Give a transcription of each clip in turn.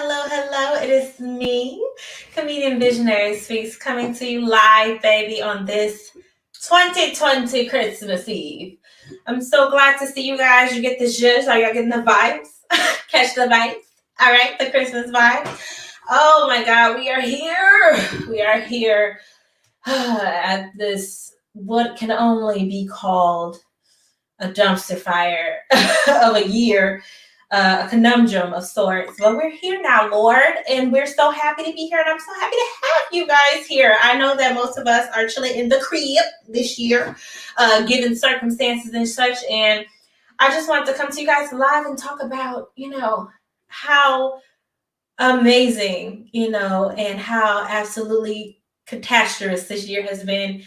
hello. It is me, Comedian Visionary Speaks, coming to you live, baby, on this 2020 Christmas Eve. I'm so glad to see you guys. You get the zhuzh. Are y'all getting the vibes? Catch the vibes. All right, the Christmas vibe. Oh my God, we are here. We are here at this, what can only be called a dumpster fire of a year, a conundrum of sorts. But we're here now, Lord, and we're so happy to be here, and I'm so happy to have you guys here. I know that most of us are chilling in the crib this year, given circumstances and such, and I just wanted to come to you guys live and talk about, how amazing, and how absolutely catastrophic this year has been.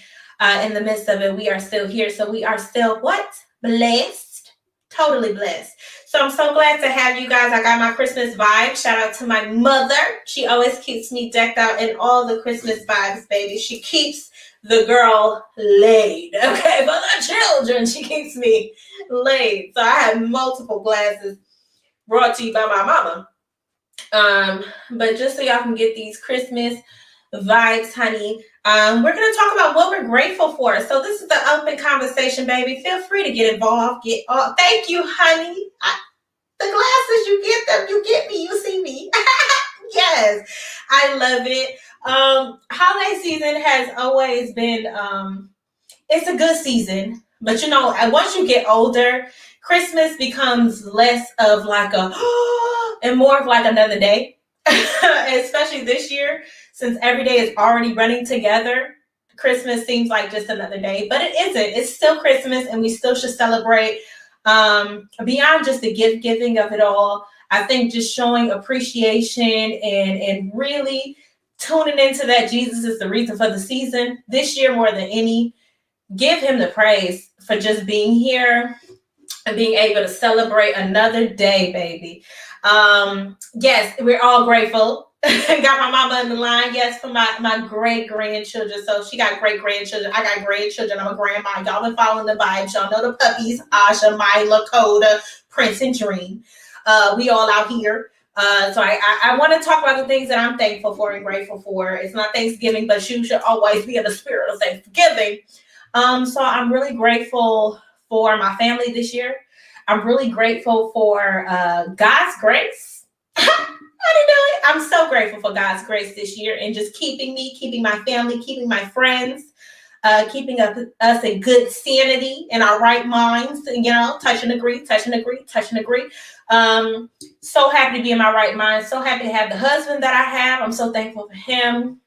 In the midst of it, we are still here. So we are still what? Blessed. Totally blessed. So I'm so glad to have you guys. I got my Christmas vibe. Shout out to my mother. She always keeps me decked out in all the Christmas vibes, baby. She keeps the girl laid. Okay, for the children, she keeps me laid. So I have multiple glasses brought to you by my mama. But just so y'all can get these Christmas vibes, honey, we're going to talk about what we're grateful for. So this is the open conversation, baby. Feel free to get involved. Thank you, honey. The glasses, you get them. You get me. You see me. Yes, I love it. Holiday season has always been, it's a good season. But, once you get older, Christmas becomes less of like a, and more of like another day. Especially this year, since every day is already running together. Christmas seems like just another day, but it isn't. It's still Christmas, and we still should celebrate. Beyond just the gift giving of it all, I think just showing appreciation and really tuning into that Jesus is the reason for the season this year more than any. Give him the praise for just being here and being able to celebrate another day, baby. Yes, we're all grateful. Got my mama in the line. Yes, for my great grandchildren. So she got great grandchildren. I got grandchildren. I'm a grandma. Y'all been following the vibes. Y'all know the puppies: Asha, Mila, Coda, Prince, and Dream. We all out here. So I want to talk about the things that I'm thankful for and grateful for. It's not Thanksgiving, but you should always be in the spirit of Thanksgiving. So I'm really grateful for my family this year. I'm really grateful for God's grace. How do you do it? I'm so grateful for God's grace this year and just keeping me, keeping my family, keeping my friends, keeping us in good sanity in our right minds. Touch and agree. So happy to be in my right mind. So happy to have the husband that I have. I'm so thankful for him.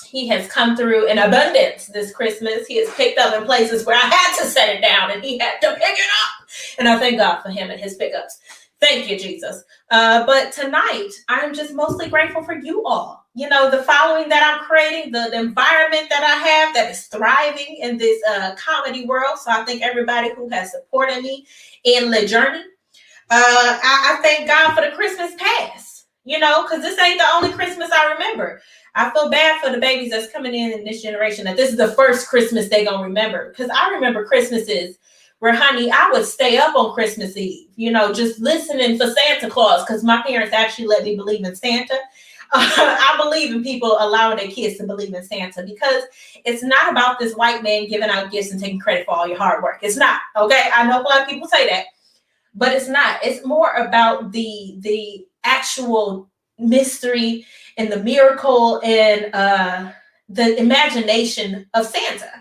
He has come through in abundance this Christmas. He has picked up in places where I had to set it down and he had to pick it up. And I thank God for him and his pickups. Thank you, Jesus. But tonight, I'm just mostly grateful for you all. The following that I'm creating, the environment that I have that is thriving in this comedy world. So I thank everybody who has supported me in the journey. I thank God for the Christmas past, because this ain't the only Christmas I remember. I feel bad for the babies that's coming in this generation that this is the first Christmas they gonna remember. Because I remember Christmases where, honey, I would stay up on Christmas Eve, just listening for Santa Claus because my parents actually let me believe in Santa. I believe in people allowing their kids to believe in Santa because it's not about this white man giving out gifts and taking credit for all your hard work. It's not, okay? I know a lot of people say that, but it's not. It's more about the actual mystery and the miracle and the imagination of Santa.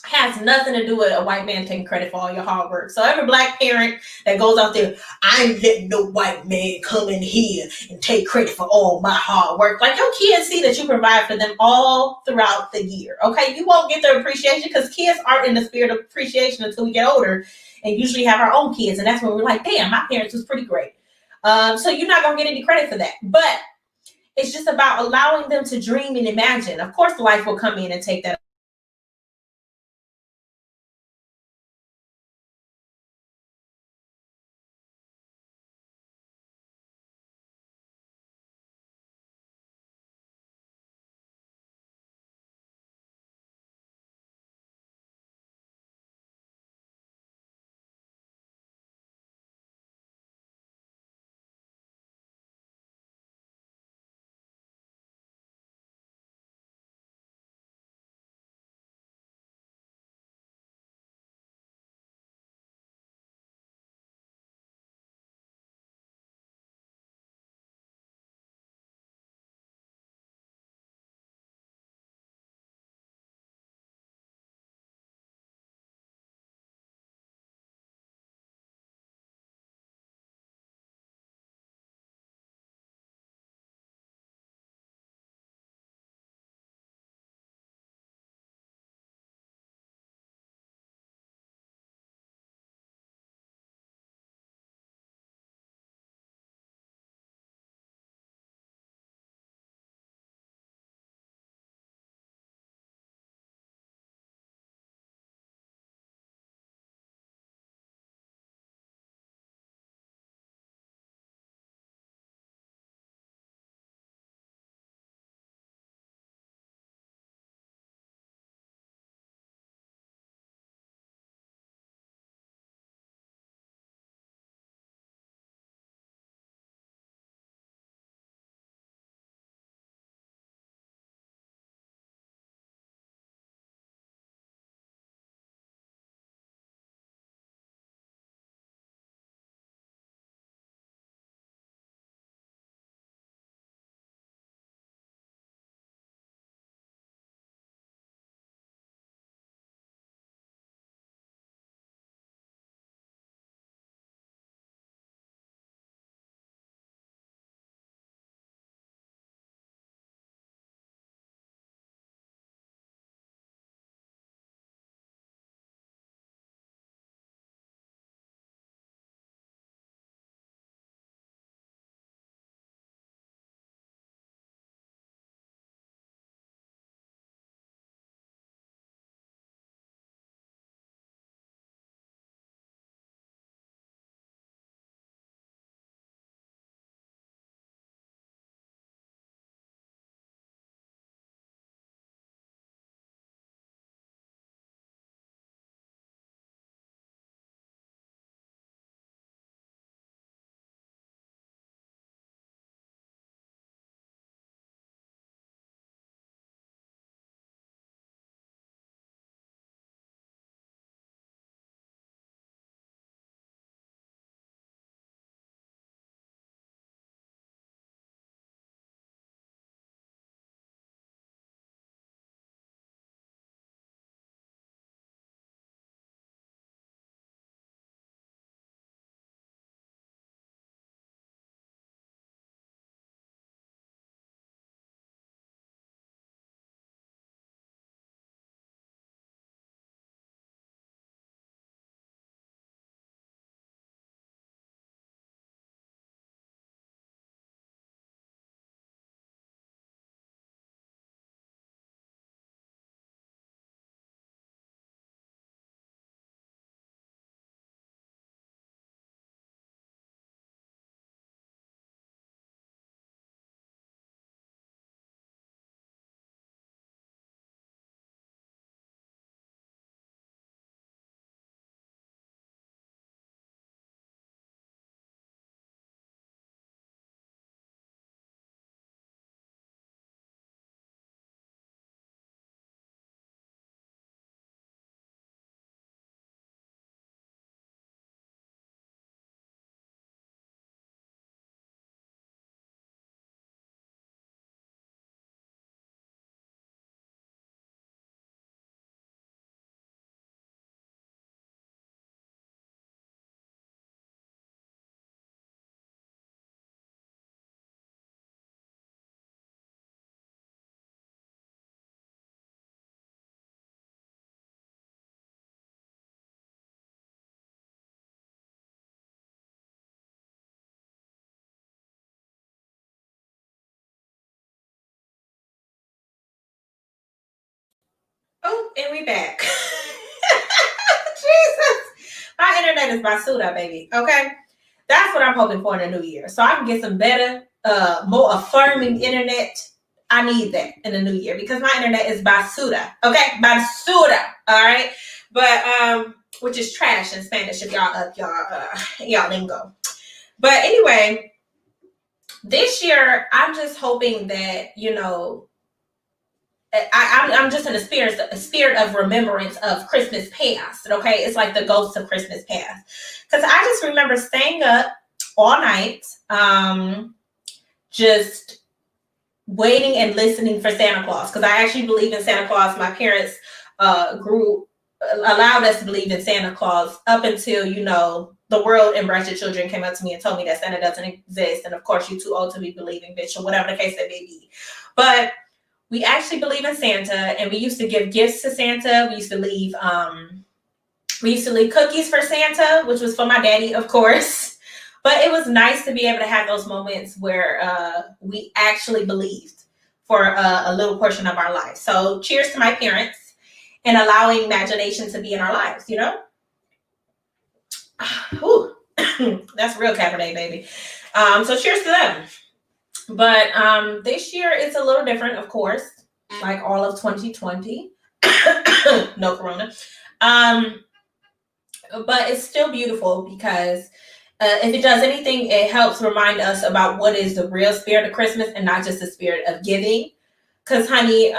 Has nothing to do with a white man taking credit for all your hard work. So every black parent that goes out there, I ain't letting no white man come in here and take credit for all my hard work. Like, your kids see that you provide for them all throughout the year. Okay, you won't get the appreciation because kids aren't in the spirit of appreciation until we get older and usually have our own kids. And that's when we're like, damn, my parents was pretty great. So you're not going to get any credit for that. But it's just about allowing them to dream and imagine. Of course, life will come in and take that Oh, and we back. Jesus. My internet is basuda, baby. Okay. That's what I'm hoping for in the new year. So I can get some better, more affirming internet. I need that in the new year because my internet is basuda. Okay? Basuda. All right. But which is trash in Spanish if y'all lingo. But anyway, this year I'm just hoping that, I'm just in a spirit of remembrance of Christmas past. Okay, it's like the ghost of Christmas past, because I just remember staying up all night, just waiting and listening for Santa Claus. Because I actually believe in Santa Claus. My parents allowed us to believe in Santa Claus up until the world and Wretched Children came up to me and told me that Santa doesn't exist, and of course you're too old to be believing, bitch, or whatever the case may be. But we actually believe in Santa, and we used to give gifts to Santa. We used to leave cookies for Santa, which was for my daddy, of course. But it was nice to be able to have those moments where we actually believed for a little portion of our life. So cheers to my parents and allowing imagination to be in our lives, Ooh, that's real Cabernet, baby. So cheers to them. But this year it's a little different, of course, like all of 2020. No corona. But it's still beautiful because if it does anything, it helps remind us about what is the real spirit of Christmas and not just the spirit of giving. Because, honey,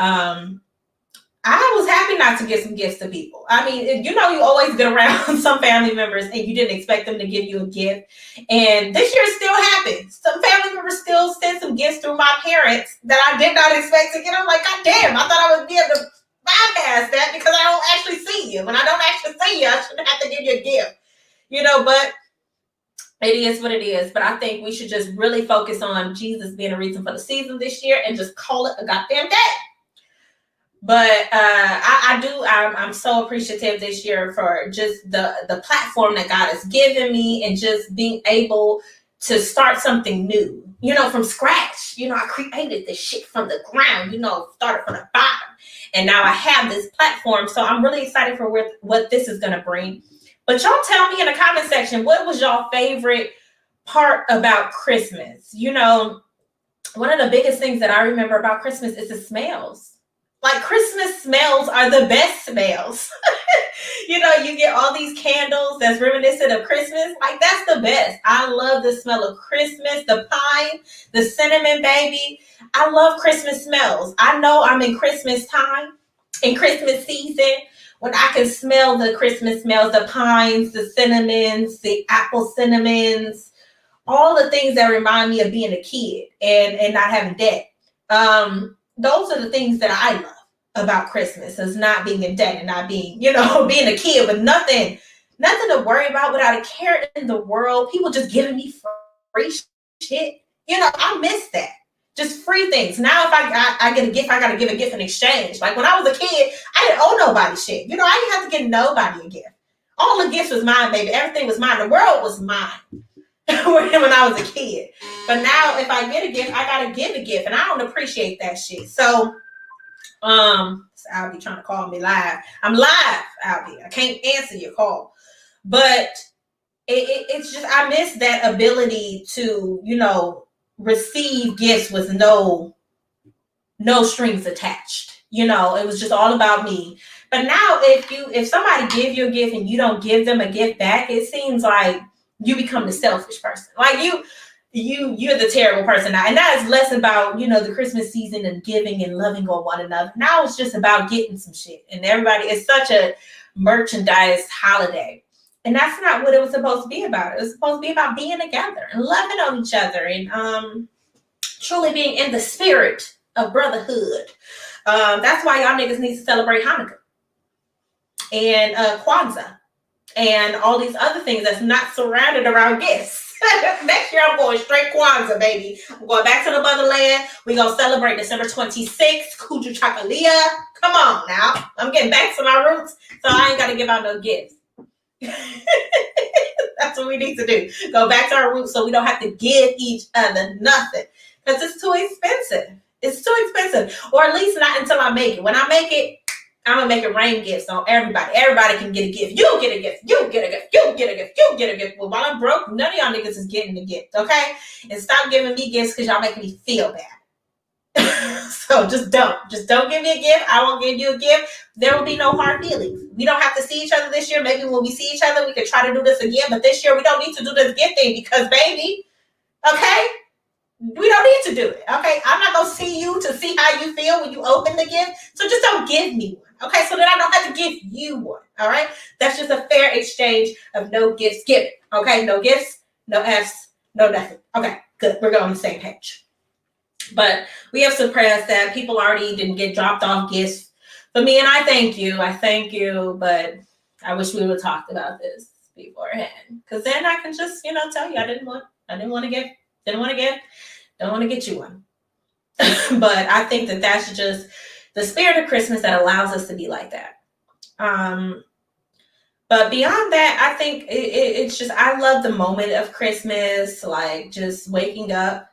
I was happy not to give some gifts to people. I mean, you always get around some family members and you didn't expect them to give you a gift. And this year it still happens. Some family members still send some gifts through my parents that I did not expect to get. I'm like, God damn, I thought I would be able to bypass that because I don't actually see you. When I don't actually see you, I shouldn't have to give you a gift. But it is what it is. But I think we should just really focus on Jesus being a reason for the season this year and just call it a goddamn day. But I'm so appreciative this year for just the platform that God has given me and just being able to start something new, from scratch. I created this shit from the ground, started from the bottom. And now I have this platform. So I'm really excited for what this is going to bring. But y'all tell me in the comment section, what was y'all favorite part about Christmas? One of the biggest things that I remember about Christmas is the smells. Like, Christmas smells are the best smells. You get all these candles that's reminiscent of Christmas. Like, that's the best. I love the smell of Christmas, the pine, the cinnamon, baby. I love Christmas smells. I know I'm in Christmas time, in Christmas season, when I can smell the Christmas smells, the pines, the cinnamons, the apple cinnamons, all the things that remind me of being a kid and not having debt. Those are the things that I love about Christmas, is not being in debt and not being, being a kid with nothing to worry about, without a care in the world. People just giving me free shit. I miss that. Just free things. Now if I get a gift, I got to give a gift in exchange. Like when I was a kid, I didn't owe nobody shit. I didn't have to give nobody a gift. All the gifts was mine, baby. Everything was mine. The world was mine. When I was a kid. But now if I get a gift, I gotta give a gift, and I don't appreciate that shit. So I'll be trying to call me live. I'm live out here. I can't answer your call. But it's just, I miss that ability to receive gifts with no strings attached. It was just all about me. But now if somebody give you a gift and you don't give them a gift back, it seems like you become the selfish person. Like you're the terrible person now. And that is less about, the Christmas season and giving and loving on one another. Now it's just about getting some shit. And everybody, it's such a merchandise holiday. And that's not what it was supposed to be about. It was supposed to be about being together and loving on each other and truly being in the spirit of brotherhood. That's why y'all niggas need to celebrate Hanukkah and Kwanzaa and all these other things that's not surrounded around gifts. Next year, I'm going straight Kwanzaa, baby. I'm going back to the motherland. We're going to celebrate December 26th, Kuju Chakalia. Come on now. I'm getting back to my roots, so I ain't got to give out no gifts. That's what we need to do. Go back to our roots so we don't have to give each other nothing. Because it's too expensive. It's too expensive. Or at least not until I make it. When I make it, I'm gonna make it rain gifts on everybody. Everybody can get a gift. You get a gift. You get a gift. You get a gift. You get a gift. Well, while I'm broke, none of y'all niggas is getting a gift, okay? And stop giving me gifts because y'all making me feel bad. So just don't give me a gift. I won't give you a gift. There will be no hard feelings. We don't have to see each other this year. Maybe when we see each other, we can try to do this again. But this year, we don't need to do this gift thing because, baby, okay? We don't need to do it, okay? I'm not going to see you to see how you feel when you open the gift. So just don't give me one, okay? So that I don't have to give you one, all right? That's just a fair exchange of no gifts given, okay? No gifts, no Fs, no nothing. Okay, good. We're on the same page. But we have suppressed that. People already didn't get dropped off gifts for me, and I thank you, but I wish we would have talked about this beforehand. Because then I can just, tell you I didn't want to give. Didn't want to give. Don't want to get you one. But I think that that's just the spirit of Christmas that allows us to be like that. But beyond that, I think it's just, I love the moment of Christmas, like just waking up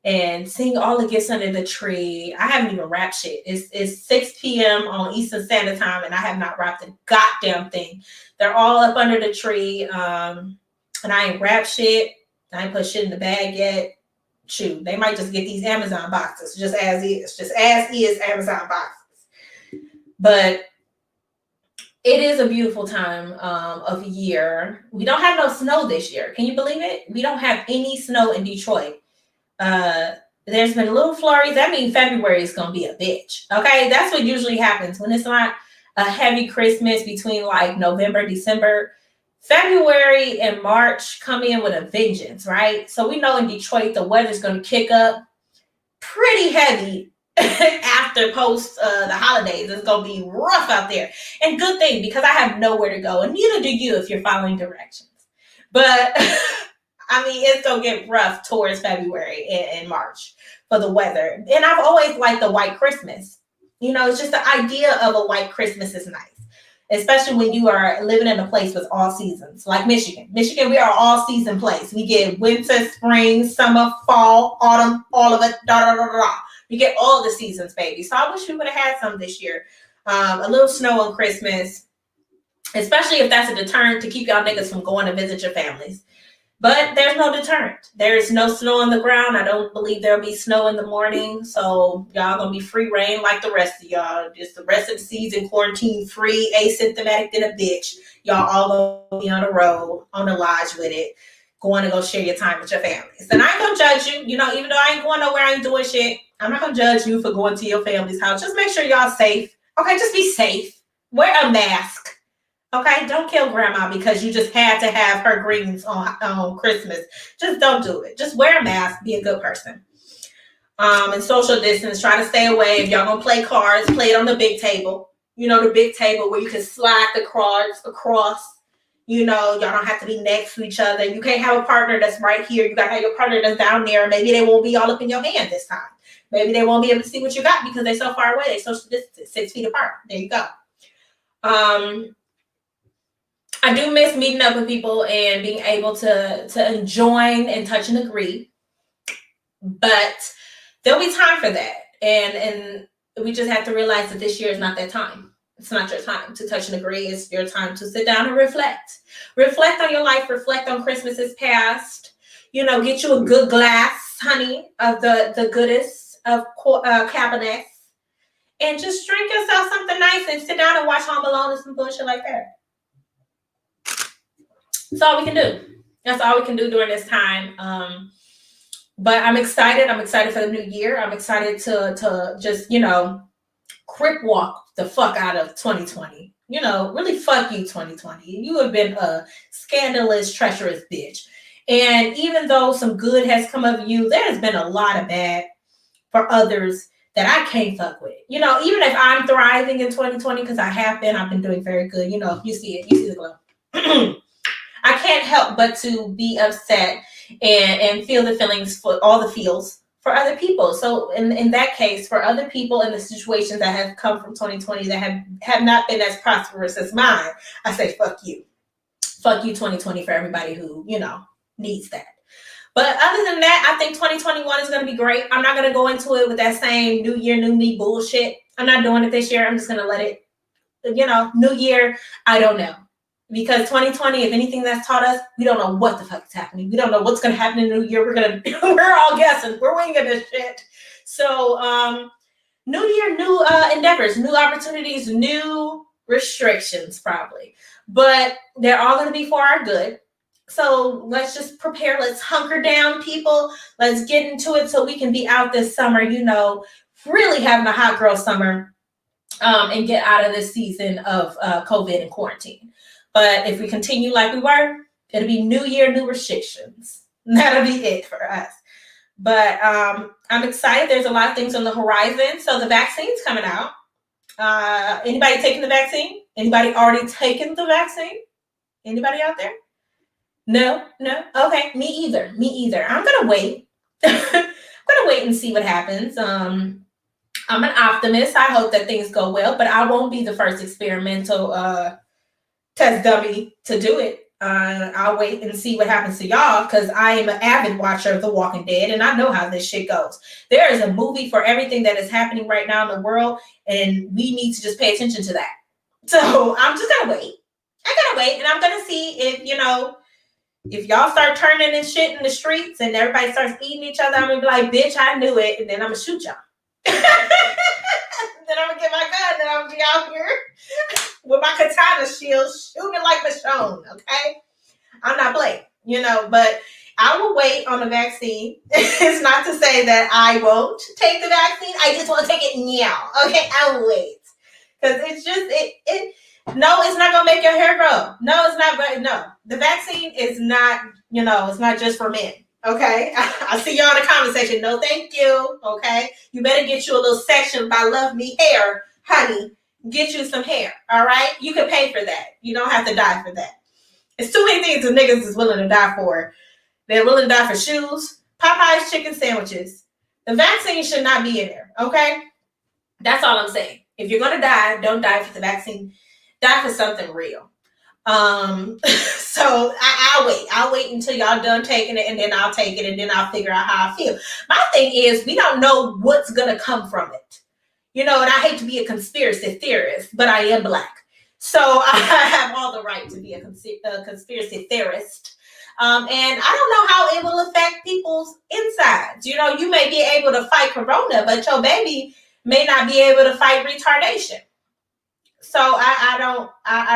and seeing all the gifts under the tree. I haven't even wrapped shit. It's 6 p.m. on Eastern Standard Time, and I have not wrapped a goddamn thing. They're all up under the tree, and I ain't wrapped shit. I ain't put shit in the bag yet. Shoot, they might just get these Amazon boxes, just as is Amazon boxes. But it is a beautiful time of year. We don't have no snow this year. Can you believe it? We don't have any snow in Detroit. There's been little flurries. That means February is gonna be a bitch. Okay, that's what usually happens when it's not a heavy Christmas between like November, December. February and March come in with a vengeance, right? So we know in Detroit the weather's going to kick up pretty heavy after post the holidays. It's going to be rough out there. And good thing, because I have nowhere to go, and neither do you if you're following directions. But I mean, it's going to get rough towards February and March for the weather. And I've always liked the white Christmas. It's just the idea of a white Christmas is nice. Especially when you are living in a place with all seasons, like Michigan. Michigan, we are an all-season place. We get winter, spring, summer, fall, autumn, all of it, We get all the seasons, baby. So I wish we would have had some this year. A little snow on Christmas, especially if that's a deterrent to keep y'all niggas from going to visit your families. But there's no deterrent. There's no snow on the ground. I don't believe there'll be snow in the morning. So y'all gonna be free reign like the rest of y'all. Just the rest of the season, quarantine free, asymptomatic than a bitch. Y'all all gonna be on the road, on the lodge with it, going to go share your time with your families. And I ain't gonna judge you. Even though I ain't going nowhere, I ain't doing shit. I'm not gonna judge you for going to your family's house. Just make sure y'all safe. Okay, just be safe. Wear a mask. Okay, don't kill grandma because you just had to have her greens on Christmas. Just don't do it. Just wear a mask. Be a good person. And social distance. Try to stay away. If y'all gonna play cards, play it on the big table. The big table where you can slide the cards across. Y'all don't have to be next to each other. You can't have a partner that's right here. You gotta have your partner that's down there. Maybe they won't be all up in your hand this time. Maybe they won't be able to see what you got because they're so far away. They're social distance, 6 feet apart. There you go. I do miss meeting up with people and being able to join and touch and agree. But there'll be time for that. And we just have to realize that this year is not that time. It's not your time to touch and agree. It's your time to sit down and reflect. Reflect on your life. Reflect on Christmases past. Get you a good glass, honey, of the goodest of Cabernet. And just drink yourself something nice and sit down and watch Home Alone and some bullshit like that. That's all we can do. That's all we can do during this time. But I'm excited. I'm excited for the new year. I'm excited to just, crip walk the fuck out of 2020. Really fuck you, 2020. You have been a scandalous, treacherous bitch. And even though some good has come of you, there's been a lot of bad for others that I can't fuck with. Even if I'm thriving in 2020, because I've been doing very good. You see it. You see the glow. I can't help but to be upset and feel the feelings for all the feels for other people. So in that case, for other people in the situations that have come from 2020 that have not been as prosperous as mine, I say, fuck you. Fuck you, 2020, for everybody who, needs that. But other than that, I think 2021 is going to be great. I'm not going to go into it with that same new year, new me bullshit. I'm not doing it this year. I'm just going to let it New year, I don't know. Because 2020, if anything that's taught us, we don't know what the fuck is happening. We don't know what's going to happen in the new year. We're all guessing. We're winging this shit. So, new year, new endeavors, new opportunities, new restrictions, probably. But they're all going to be for our good. So let's just prepare. Let's hunker down, people. Let's get into it so we can be out this summer, really having a hot girl summer, and get out of this season of COVID and quarantine. But if we continue like we were, it'll be new year, new restrictions. That'll be it for us. But I'm excited. There's a lot of things on the horizon. So the vaccine's coming out. Anybody taking the vaccine? Anybody already taken the vaccine? Anybody out there? No. Okay, me either. I'm gonna wait. I'm gonna wait and see what happens. I'm an optimist. I hope that things go well, but I won't be the first experimental test dummy to do it. I'll wait and see what happens to y'all, because I am an avid watcher of The Walking Dead, and I know how this shit goes. There is a movie for everything that is happening right now in the world, and we need to just pay attention to that. So I'm just gonna wait. I gotta wait, and I'm gonna see if y'all start turning and shit in the streets and everybody starts eating each other. I'm gonna be like, bitch, I knew it, and then I'm gonna shoot y'all. Then I'm gonna get my gun, and I'm gonna be out here with my katana shield shooting like Michonne, okay? I'm not playing, but I will wait on the vaccine. It's not to say that I won't take the vaccine. I just want to take it now, okay? I'll wait. Because it's just, no, it's not going to make your hair grow. No, it's not. No, the vaccine is not, it's not just for men, okay? I see y'all in the comment section. No, thank you, okay? You better get you a little section by Love Me Hair, honey. Get you some hair, all right? You can pay for that. You don't have to die for that. It's too many things the niggas is willing to die for. They're willing to die for shoes, Popeye's chicken sandwiches. The vaccine should not be in there, okay? That's all I'm saying. If you're going to die, don't die for the vaccine. Die for something real. So I'll wait. I'll wait until y'all done taking it, and then I'll take it, and then I'll figure out how I feel. My thing is, we don't know what's going to come from it. And I hate to be a conspiracy theorist, but I am Black. So I have all the right to be a conspiracy theorist. And I don't know how it will affect people's insides. You may be able to fight corona, but your baby may not be able to fight retardation. So I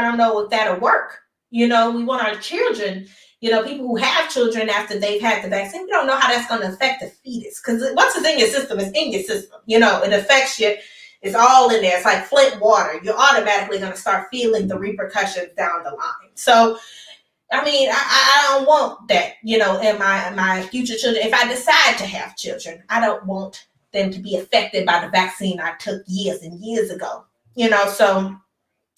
don't know if that'll work. We want our children, people who have children after they've had the vaccine, we don't know how that's going to affect the fetus. Because once it's in your system, it's in your system. It affects you. It's all in there. It's like Flint water. You're automatically going to start feeling the repercussions down the line. So, I don't want that, in my future children. If I decide to have children, I don't want them to be affected by the vaccine I took years and years ago. So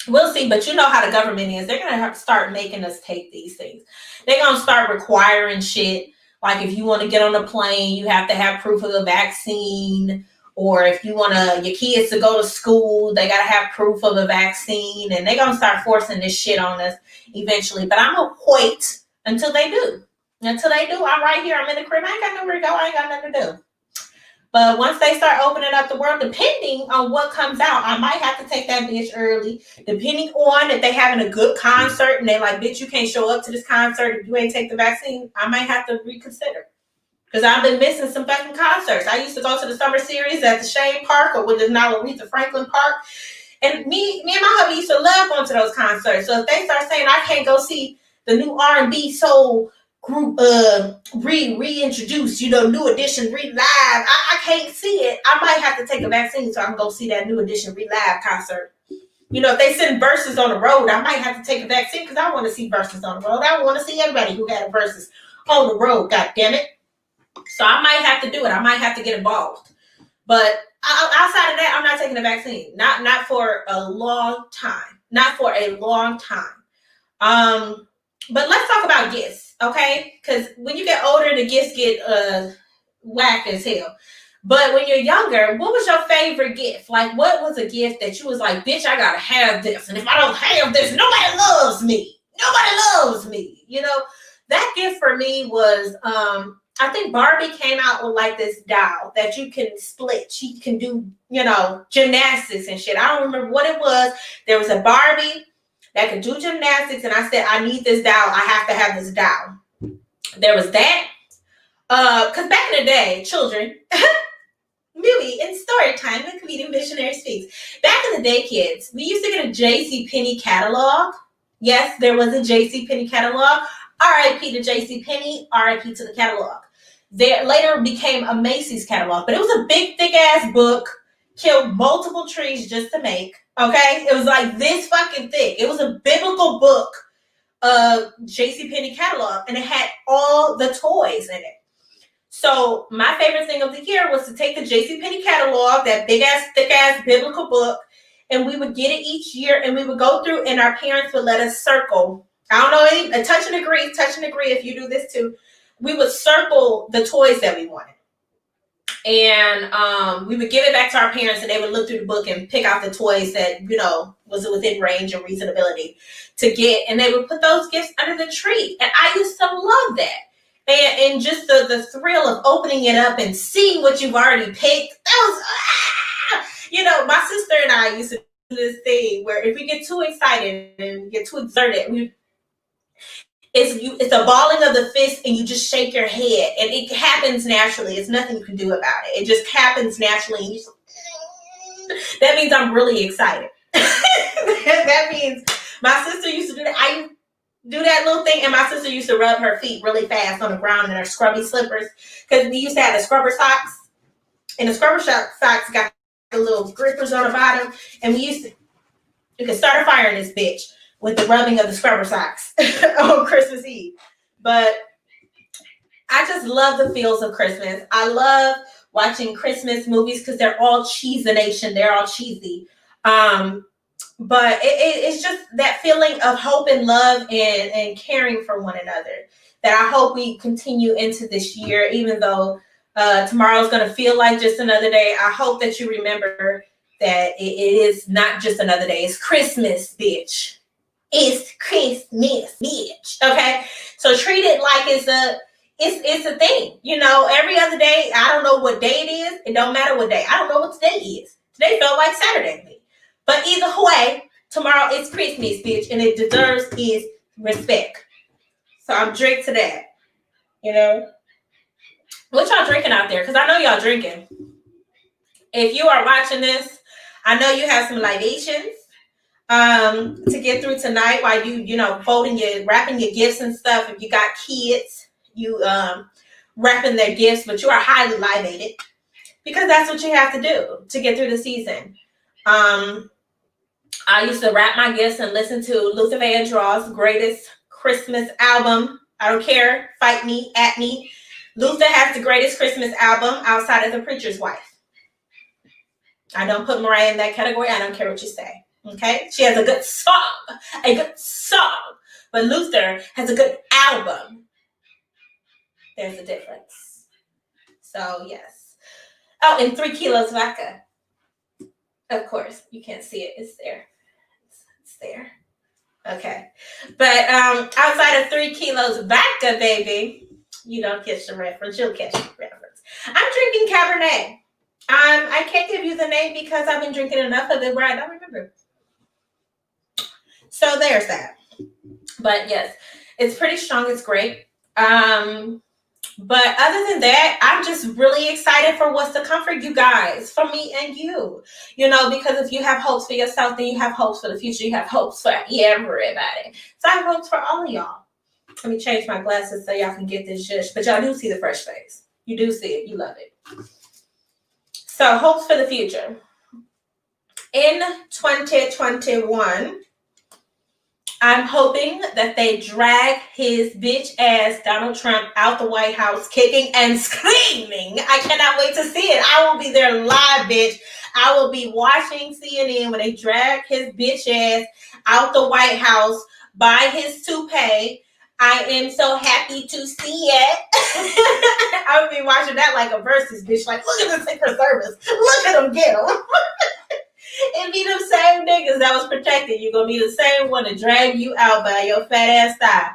we'll see. But you know how the government is. They're going to have to start making us take these things. They're going to start requiring shit. Like if you want to get on a plane, you have to have proof of the vaccine. Or if you want your kids to go to school, they got to have proof of the vaccine. And they're going to start forcing this shit on us eventually. But I'm going to wait until they do. Until they do, I'm right here. I'm in the crib. I ain't got nowhere to go. I ain't got nothing to do. But once they start opening up the world, depending on what comes out, I might have to take that bitch early. Depending on if they having a good concert and they like, bitch, you can't show up to this concert if you ain't take the vaccine, I might have to reconsider. Because I've been missing some fucking concerts. I used to go to the summer series at the Shane Park, or what is now Aretha Franklin Park. And me and my hubby used to love going to those concerts. So if they start saying I can't go see the new R&B soul group reintroduced, New Edition Re-Live, I can't see it. I might have to take a vaccine so I can go see that New Edition Re-Live concert. If they send Versus on the road, I might have to take a vaccine because I want to see Versus on the road. I want to see everybody who had a Versus on the road, God damn it. So I might have to do it. I might have to get involved. But outside of that, I'm not taking the vaccine. Not for a long time. Not for a long time. But let's talk about gifts, okay? Because when you get older, the gifts get whack as hell. But when you're younger, what was your favorite gift? Like, what was a gift that you was like, bitch, I gotta have this. And if I don't have this, nobody loves me. Nobody loves me. That gift for me was I think Barbie came out with like this doll that you can split. She can do, gymnastics and shit. I don't remember what it was. There was a Barbie that could do gymnastics, and I said, I need this doll. I have to have this doll. There was that. Because back in the day, children, movie and story time with Comedian Visionary Speaks. Back in the day, kids, we used to get a JCPenney catalog. Yes, there was a JCPenney catalog. R.I.P. to JCPenney, R.I.P. to the catalog. There later became a Macy's catalog, but it was a big, thick ass book, killed multiple trees just to make. Okay, it was like this fucking thick. It was a biblical book, JCPenney catalog, and it had all the toys in it. So my favorite thing of the year was to take the JCPenney catalog, that big ass, thick ass biblical book, and we would get it each year, and we would go through, and our parents would let us circle. I don't know, touch and agree if you do this too. We would circle the toys that we wanted. And we would give it back to our parents, and they would look through the book and pick out the toys that, was within range and reasonability to get. And they would put those gifts under the tree. And I used to love that. And just the thrill of opening it up and seeing what you've already picked. That was, my sister and I used to do this thing where if we get too excited and get too exerted, it's a balling of the fist, and you just shake your head, and it happens naturally. It's nothing you can do about it. It just happens naturally. And that means I'm really excited. That means my sister used to do that. I do that little thing, and my sister used to rub her feet really fast on the ground in her scrubby slippers, because we used to have the scrubber socks, and the scrubber socks got the little grippers on the bottom, and you could start a fire in this bitch with the rubbing of the scrubber socks on Christmas Eve. But I just love the feels of Christmas. I love watching Christmas movies because they're all cheesination. They're all cheesy. But it's just that feeling of hope and love and caring for one another that I hope we continue into this year, even though tomorrow's going to feel like just another day. I hope that you remember that it is not just another day. It's Christmas, bitch. It's Christmas, bitch. Okay, so treat it like it's a thing. Every other day. I don't know what day it is. It don't matter what day. I don't know what today is. Today felt like Saturday to me. But either way, tomorrow is Christmas, bitch, and it deserves its respect. So I'm drink to that. What y'all drinking out there? Because I know y'all drinking. If you are watching this, I know you have some libations to get through tonight while wrapping your gifts and stuff. If you got kids, you wrapping their gifts, but you are highly libated because that's what you have to do to get through the season. I used to wrap my gifts and listen to Luther Vandross's greatest Christmas album. I don't care, fight me, at me. Luther has the greatest Christmas album outside of The Preacher's Wife. I don't put Mariah in that category. I don't care what you say. Okay, she has a good song, but Luther has a good album. There's a difference. So yes. Oh, and 3 kilos vodka. Of course, you can't see it. It's there. It's there. Okay, but outside of 3 kilos vodka, baby, you don't catch the reference. You'll catch the reference. I'm drinking Cabernet. I can't give you the name because I've been drinking enough of it where I don't remember. So there's that. But yes, it's pretty strong. It's great. But other than that, I'm just really excited for what's to come for you guys, for me and you. Because if you have hopes for yourself, then you have hopes for the future. You have hopes for everybody. So I have hopes for all of y'all. Let me change my glasses so y'all can get this zhuzh. But y'all do see the fresh face. You do see it. You love it. So hopes for the future. In 2021, I'm hoping that they drag his bitch ass Donald Trump out the White House kicking and screaming. I cannot wait to see it. I will be there live, bitch. I will be watching CNN when they drag his bitch ass out the White House by his toupee. I am so happy to see it. I will be watching that like a versus, bitch. Like, look at the Secret Service. Look at them get them. It be them same niggas that was protected. You're going to be the same one to drag you out by your fat ass thigh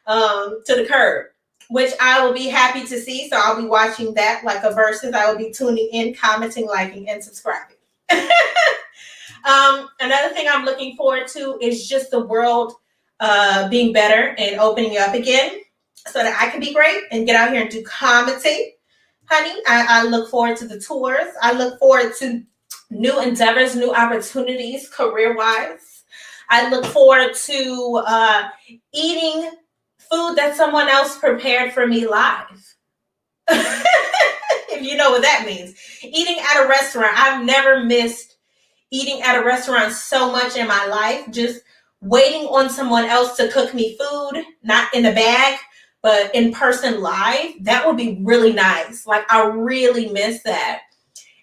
to the curb which I will be happy to see. So I'll be watching that like a versus. I will be tuning in, commenting, liking, and subscribing. Another thing I'm looking forward to is just the world being better and opening up again so that I can be great and get out here and do comedy. Honey, I look forward to the tours. I look forward to new endeavors, new opportunities career-wise. I look forward to eating food that someone else prepared for me live. If you know what that means. Eating at a restaurant. I've never missed eating at a restaurant so much in my life. Just waiting on someone else to cook me food, not in a bag, but in person live. That would be really nice. Like, I really miss that.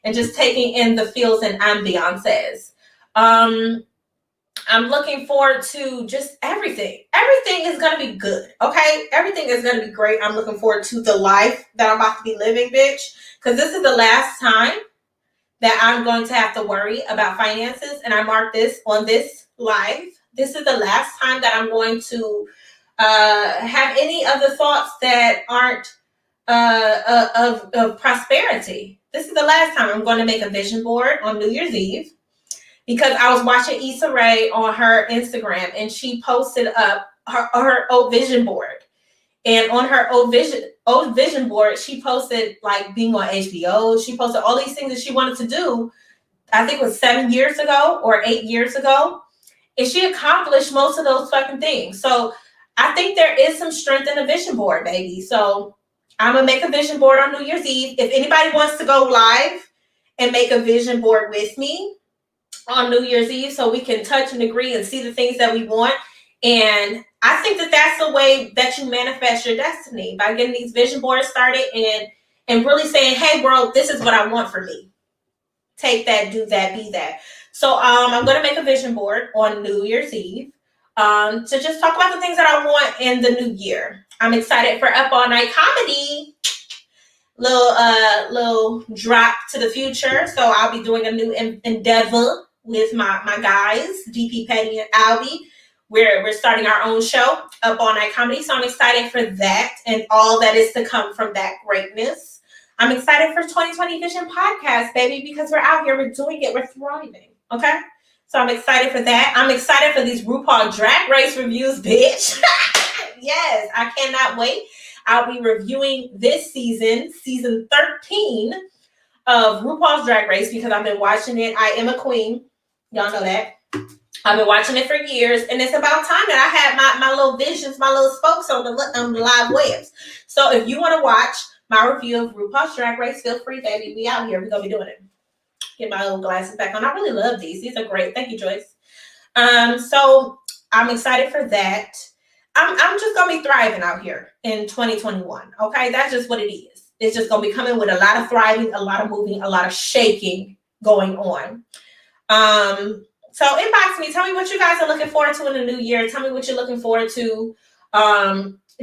And just taking in the feels and ambiances. I'm looking forward to just everything. Everything is going to be good, okay? Everything is going to be great. I'm looking forward to the life that I'm about to be living, bitch. Because this is the last time that I'm going to have to worry about finances. And I marked this on this live. This is the last time that I'm going to have any other thoughts that aren't of prosperity. This is the last time I'm going to make a vision board on New Year's Eve. Because I was watching Issa Rae on her Instagram and she posted up her old vision board. And on her old vision board, she posted like being on HBO. She posted all these things that she wanted to do. I think it was 7 years ago or 8 years ago. And she accomplished most of those fucking things. So I think there is some strength in a vision board, baby. So I'm going to make a vision board on New Year's Eve. If anybody wants to go live and make a vision board with me on New Year's Eve so we can touch and agree and see the things that we want. And I think that that's the way that you manifest your destiny, by getting these vision boards started and really saying, hey, world, this is what I want for me. Take that, do that, be that. So I'm going to make a vision board on New Year's Eve to just talk about the things that I want in the new year. I'm excited for Up All Night Comedy. Little drop to the future. So I'll be doing a new endeavor with my guys, DP Petty and Albie. We're starting our own show, Up All Night Comedy. So I'm excited for that and all that is to come from that greatness. I'm excited for 2020 Vision Podcast, baby, because we're out here, we're doing it, we're thriving. Okay? So I'm excited for that. I'm excited for these RuPaul Drag Race reviews, bitch. Yes, I cannot wait. I'll be reviewing this season 13 of RuPaul's Drag Race because I've been watching it. I am a queen. Y'all know that. I've been watching it for years, and it's about time that I had my little visions, my little spokes on the live webs. So if you want to watch my review of RuPaul's Drag Race, feel free, baby. We out here. We're going to be doing it. Get my little glasses back on. I really love these. These are great. Thank you, Joyce. So I'm excited for that. I'm just going to be thriving out here in 2021. Okay? That's just what it is. It's just going to be coming with a lot of thriving, a lot of moving, a lot of shaking going on. So inbox me. Tell me what you guys are looking forward to in the new year. Tell me what you're looking forward to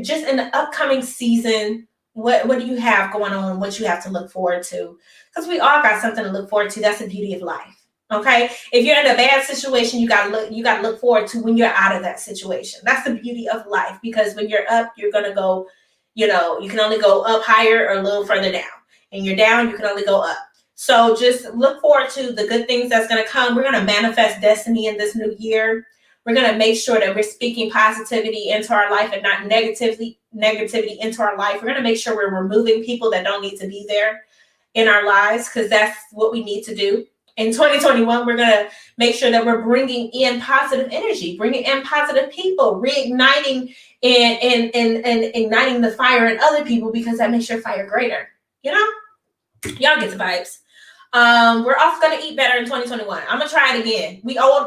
just in the upcoming season. What do you have going on? What you have to look forward to? Because we all got something to look forward to. That's the beauty of life. Okay, if you're in a bad situation, you gotta look forward to when you're out of that situation. That's the beauty of life, because when you're up, you're gonna go, you can only go up higher or a little further down, and you're down, you can only go up. So just look forward to the good things that's gonna come. We're gonna manifest destiny in this new year. We're gonna make sure that we're speaking positivity into our life and not negativity into our life. We're gonna make sure we're removing people that don't need to be there in our lives, because that's what we need to do. In 2021, we're going to make sure that we're bringing in positive energy, bringing in positive people, reigniting and igniting the fire in other people, because that makes your fire greater. Y'all get the vibes. We're also going to eat better in 2021. I'm going to try it again.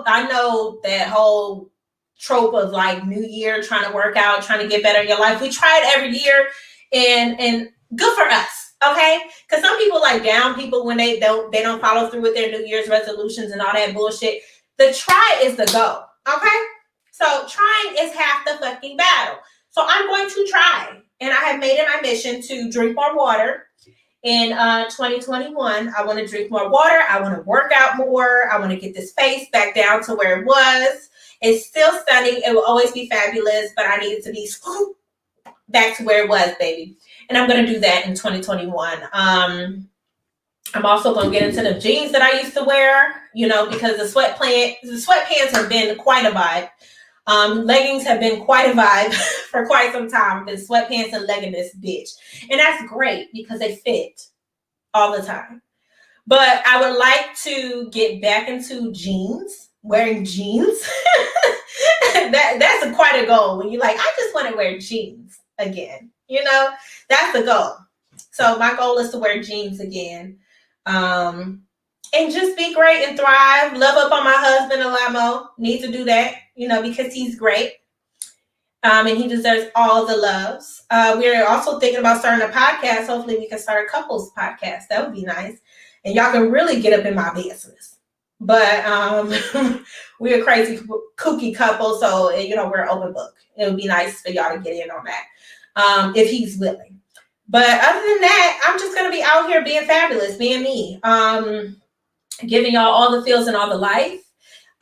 I know that whole trope of like New Year, trying to work out, trying to get better in your life. We try it every year, and good for us. Okay, because some people like down people when they don't follow through with their New Year's resolutions and all that bullshit. The try is the go. Okay, so trying is half the fucking battle. So I'm going to try, and I have made it my mission to drink more water in 2021. I want to drink more water. I want to work out more. I want to get this face back down to where it was. It's still stunning. It will always be fabulous, but I need it to be back to where it was, baby. And I'm going to do that in 2021. I'm also going to get into the jeans that I used to wear, because the sweatpants have been quite a vibe. Leggings have been quite a vibe for quite some time. The sweatpants and legging this bitch. And that's great because they fit all the time. But I would like to get back into jeans, wearing jeans. That's quite a goal when you're like, I just want to wear jeans again. That's the goal. So my goal is to wear jeans again. And just be great and thrive. Love up on my husband a lot more. Need to do that, because he's great. And he deserves all the loves. We're also thinking about starting a podcast. Hopefully we can start a couples podcast. That would be nice. And y'all can really get up in my business. But we're a crazy, kooky couple. So, we're an open book. It would be nice for y'all to get in on that if he's willing. But other than that, I'm just going to be out here being fabulous, being me, giving y'all all the feels and all the life,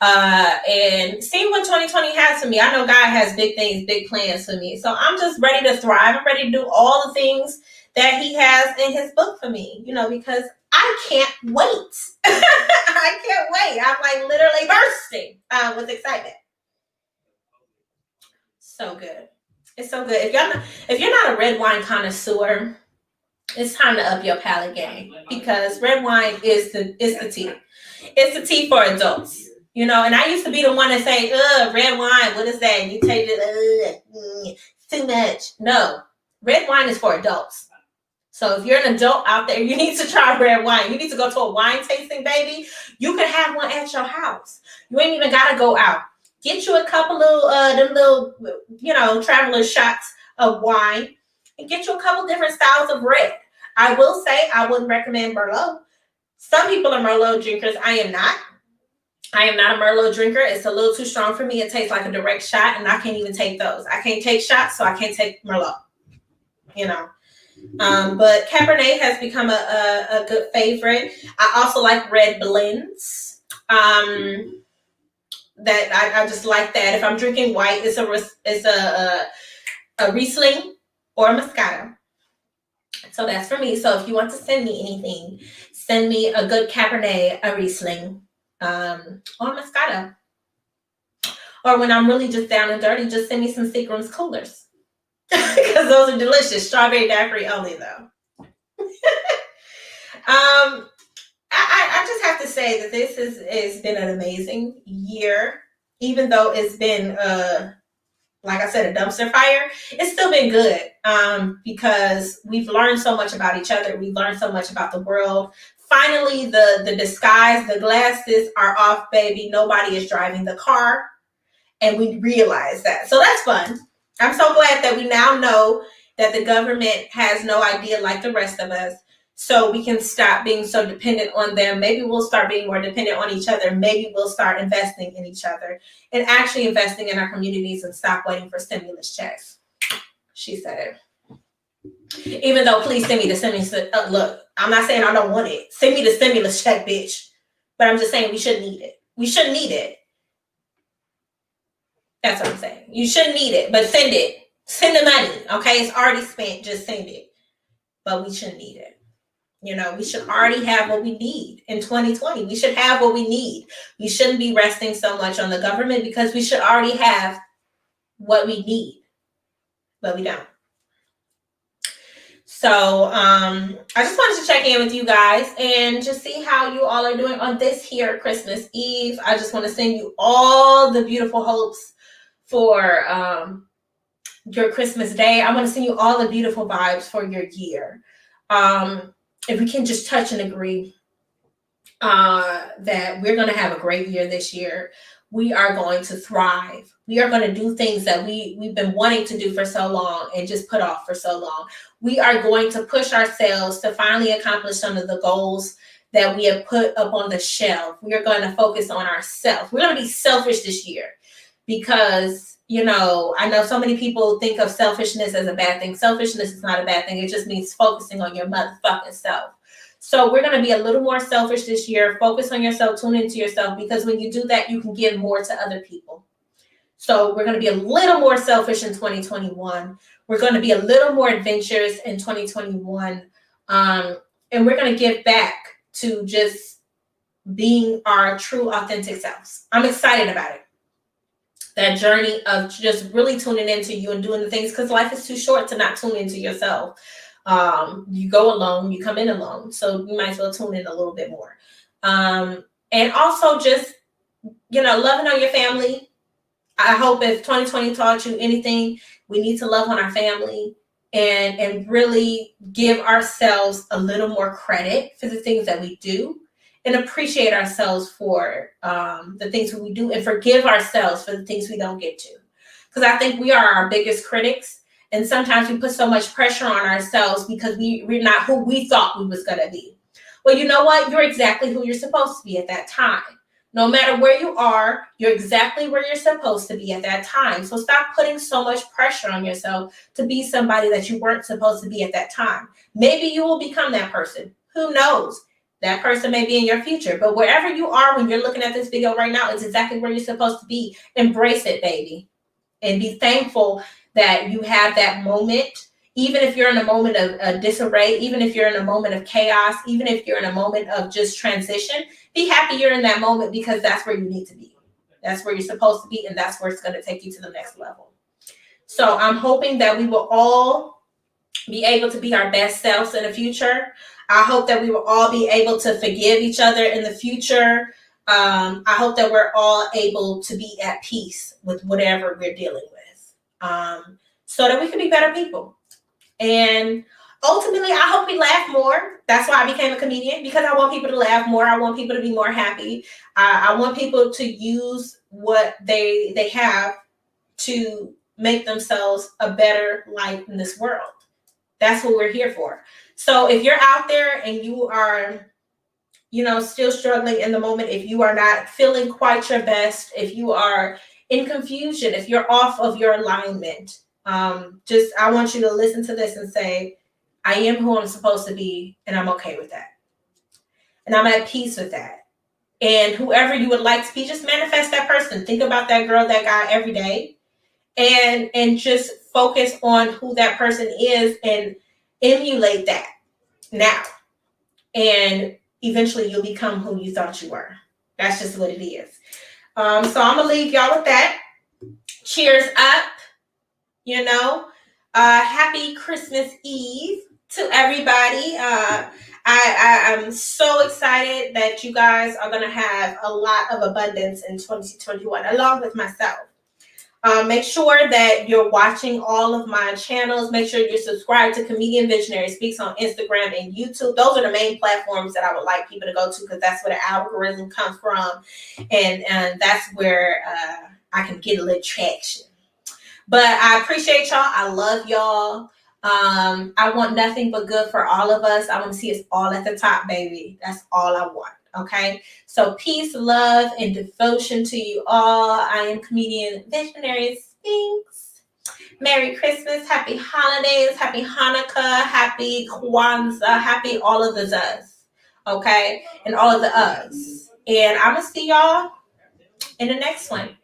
and seeing what 2020 has for me. I know God has big things, big plans for me. So I'm just ready to thrive. I'm ready to do all the things that he has in his book for me, because I can't wait. I can't wait. I'm like literally bursting with excitement. So good. It's so good. If you're not a red wine connoisseur, it's time to up your palate game, because red wine is the tea. It's the tea for adults, And I used to be the one to say, red wine, what is that? And you taste it, it's too much. No, red wine is for adults. So if you're an adult out there, you need to try red wine. You need to go to a wine tasting, baby. You can have one at your house. You ain't even got to go out. Get you a couple of traveler shots of wine, and get you a couple different styles of red. I will say I wouldn't recommend Merlot. Some people are Merlot drinkers. I am not. I am not a Merlot drinker. It's a little too strong for me. It tastes like a direct shot, and I can't even take those. I can't take shots, so I can't take Merlot. But Cabernet has become a good favorite. I also like red blends. That I just like that. If I'm drinking white, it's a Riesling or a Moscato. So that's for me. So if you want to send me anything, send me a good Cabernet, a Riesling, or Moscato. Or when I'm really just down and dirty, just send me some Seagram's coolers. Because those are delicious. Strawberry daiquiri only, though. I just have to say that this has been an amazing year. Even though it's been, like I said, a dumpster fire, it's still been good because we've learned so much about each other. We've learned so much about the world. Finally, the disguise, the glasses are off, baby. Nobody is driving the car. And we realize that. So that's fun. I'm so glad that we now know that the government has no idea like the rest of us. So we can stop being so dependent on them. Maybe we'll start being more dependent on each other. Maybe we'll start investing in each other and actually investing in our communities and stop waiting for stimulus checks. She said it. Even though, please send me the stimulus. Look, I'm not saying I don't want it. Send me the stimulus check, bitch. But I'm just saying we shouldn't need it. We shouldn't need it. That's what I'm saying. You shouldn't need it, but send it. Send the money, okay? It's already spent. Just send it. But we shouldn't need it. We should already have what we need in 2020. We should have what we need. We shouldn't be resting so much on the government because we should already have what we need. But we don't. So I just wanted to check in with you guys and just see how you all are doing on this here Christmas Eve. I just want to send you all the beautiful hopes for your Christmas day. I want to send you all the beautiful vibes for your year. If we can just touch and agree that we're going to have a great year this year. We are going to thrive. We are going to do things that we've been wanting to do for so long and just put off for so long. We are going to push ourselves to finally accomplish some of the goals that we have put up on the shelf. We are going to focus on ourselves. We're going to be selfish this year because, I know so many people think of selfishness as a bad thing. Selfishness is not a bad thing. It just means focusing on your motherfucking self. So we're going to be a little more selfish this year. Focus on yourself, tune into yourself, because when you do that, you can give more to other people. So we're going to be a little more selfish in 2021. We're going to be a little more adventurous in 2021. And we're going to give back to just being our true, authentic selves. I'm excited about it. That journey of just really tuning into you and doing the things, because life is too short to not tune into yourself. You go alone, you come in alone. So you might as well tune in a little bit more. And also just, loving on your family. I hope if 2020 taught you anything, we need to love on our family and really give ourselves a little more credit for the things that we do and appreciate ourselves for the things we do and forgive ourselves for the things we don't get to. Because I think we are our biggest critics. And sometimes we put so much pressure on ourselves because we're not who we thought we was going to be. Well, you know what? You're exactly who you're supposed to be at that time. No matter where you are, you're exactly where you're supposed to be at that time. So stop putting so much pressure on yourself to be somebody that you weren't supposed to be at that time. Maybe you will become that person. Who knows? That person may be in your future. But wherever you are when you're looking at this video right now, it's exactly where you're supposed to be. Embrace it, baby. And be thankful that you have that moment. Even if you're in a moment of disarray, even if you're in a moment of chaos, even if you're in a moment of just transition, be happy you're in that moment because that's where you need to be. That's where you're supposed to be, and that's where it's going to take you to the next level. So I'm hoping that we will all be able to be our best selves in the future. I hope that we will all be able to forgive each other in the future. I hope that we're all able to be at peace with whatever we're dealing with, so that we can be better people. And ultimately, I hope we laugh more. That's why I became a comedian, because I want people to laugh more. I want people to be more happy. I want people to use what they have to make themselves a better light in this world. That's what we're here for. So if you're out there and you are, still struggling in the moment, if you are not feeling quite your best, if you are in confusion, if you're off of your alignment, I want you to listen to this and say, I am who I'm supposed to be, and I'm okay with that. And I'm at peace with that. And whoever you would like to be, just manifest that person. Think about that girl, that guy every day, and just focus on who that person is and emulate that now. And eventually you'll become who you thought you were. That's just what it is. So I'm going to leave y'all with that. Cheers up. Happy Christmas Eve to everybody. I'm so excited that you guys are going to have a lot of abundance in 2021, along with myself. Make sure that you're watching all of my channels. Make sure you're subscribed to Comedian Visionary Speaks on Instagram and YouTube. Those are the main platforms that I would like people to go to, because that's where the algorithm comes from. And that's where I can get a little traction. But I appreciate y'all. I love y'all. I want nothing but good for all of us. I want to see us all at the top, baby. That's all I want. Okay. So peace, love, and devotion to you all. I am Comedian Visionary Sphinx. Merry Christmas. Happy holidays. Happy Hanukkah. Happy Kwanzaa. Happy all of the us. Okay. And all of the us. And I'm going to see y'all in the next one.